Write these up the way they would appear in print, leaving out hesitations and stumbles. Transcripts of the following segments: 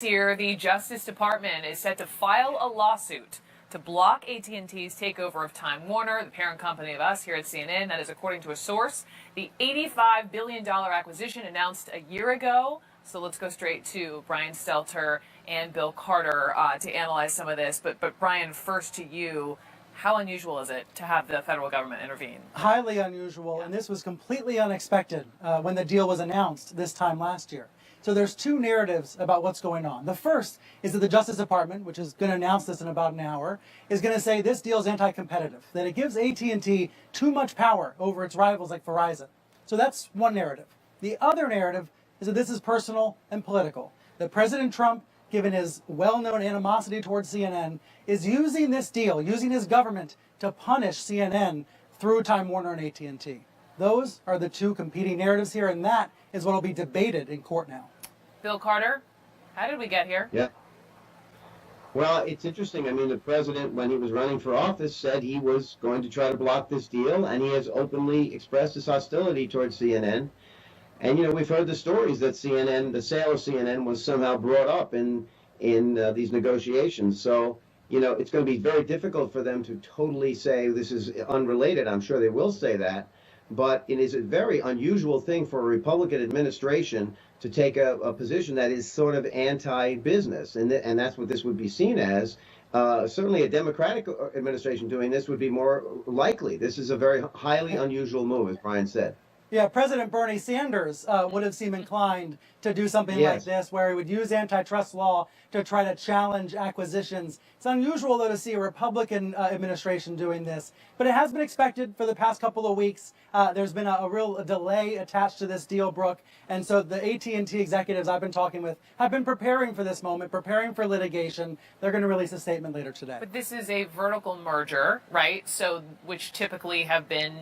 Here, the Justice Department is set to file a lawsuit to block AT&T's takeover of Time Warner, the parent company of us here at CNN. That is according to a source. The $85 billion acquisition announced a year ago. So let's go straight to Brian Stelter and Bill Carter to analyze some of this. But Brian, first to you. How unusual is it to have the federal government intervene? Highly unusual, and this was completely unexpected when the deal was announced this time last year. So there's two narratives about what's going on. The first is that the Justice Department, which is going to announce this in about an hour, is going to say this deal is anti-competitive, that it gives AT&T too much power over its rivals like Verizon. So that's one narrative. The other narrative is that this is personal and political, that President Trump, given his well-known animosity towards CNN, is using this deal, using his government to punish CNN through Time Warner and AT&T. Those are the two competing narratives here, and that is what will be debated in court now. Bill Carter, how did we get here? Yeah. Well, it's interesting. I mean, the president, when he was running for office, said he was going to try to block this deal, and he has openly expressed his hostility towards CNN. And, you know, we've heard the stories that CNN, the sale of CNN was somehow brought up in these negotiations. So, you know, it's going to be very difficult for them to totally say this is unrelated. I'm sure they will say that. But it is a very unusual thing for a Republican administration to take a position that is sort of anti-business. And that's what this would be seen as. Certainly a Democratic administration doing this would be more likely. This is a very highly unusual move, as Brian said. Yeah, President Bernie Sanders would have seemed inclined to do something like this, where he would use antitrust law to try to challenge acquisitions. It's unusual, though, to see a Republican administration doing this, but it has been expected for the past couple of weeks. There's been a real delay attached to this deal, Brooke, and so the AT&T executives I've been talking with have been preparing for this moment, preparing for litigation. They're going to release a statement later today. But this is a vertical merger, right? So, which typically have been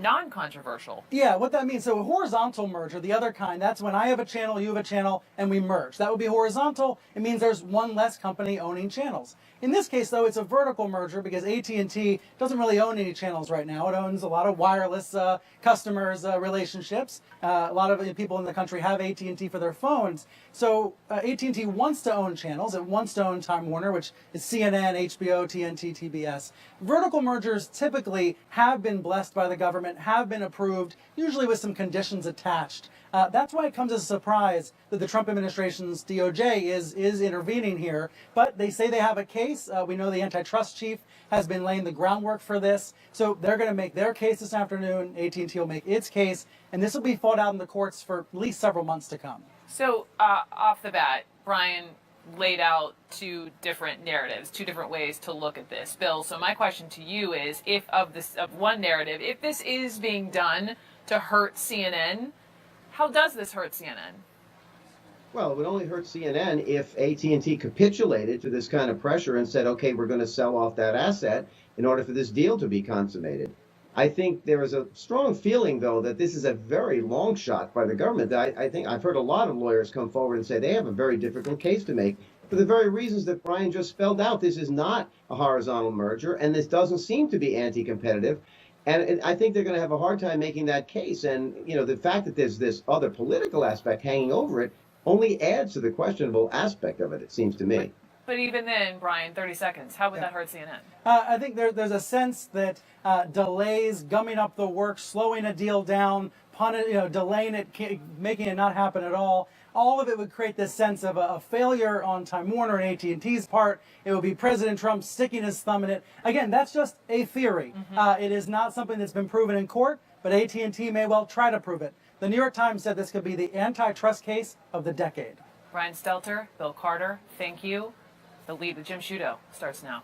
non-controversial. Yeah, what that means, so a horizontal merger, the other kind, that's when I have a channel, you have a channel, and we merge. That would be horizontal. It means there's one less company owning channels. In this case, though, it's a vertical merger because AT&T doesn't really own any channels right now. It owns a lot of wireless customers' relationships. A lot of people in the country have AT&T for their phones. So AT&T wants to own channels. It wants to own Time Warner, which is CNN, HBO, TNT, TBS. Vertical mergers typically have been blessed by the government, have been approved, usually with some conditions attached. That's why it comes as a surprise that the Trump administration's DOJ is intervening here. But they say they have a case. We know the antitrust chief has been laying the groundwork for this. So they're going to make their case this afternoon. AT&T will make its case. And this will be fought out in the courts for at least several months to come. So off the bat, Brian laid out two different narratives, two different ways to look at this. Bill, so my question to you is, if of one narrative, if this is being done to hurt CNN, how does this hurt CNN? Well, it would only hurt CNN if AT&T capitulated to this kind of pressure and said, okay, we're going to sell off that asset in order for this deal to be consummated. I think there is a strong feeling, though, that this is a very long shot by the government. I think I've heard a lot of lawyers come forward and say they have a very difficult case to make for the very reasons that Brian just spelled out. This is not a horizontal merger, and this doesn't seem to be anti-competitive. And I think they're going to have a hard time making that case. And, you know, the fact that there's this other political aspect hanging over it only adds to the questionable aspect of it, it seems to me. But even then, Brian, 30 seconds, how would that hurt CNN? I think there's a sense that delays, gumming up the works, slowing a deal down, delaying it, making it not happen at all of it would create this sense of a failure on Time Warner and AT&T's part. It would be President Trump sticking his thumb in it. Again, that's just a theory. It is not something that's been proven in court, but AT&T may well try to prove it. The New York Times said this could be the antitrust case of the decade. Brian Stelter, Bill Carter, thank you. The lead with Jim Sciutto starts now.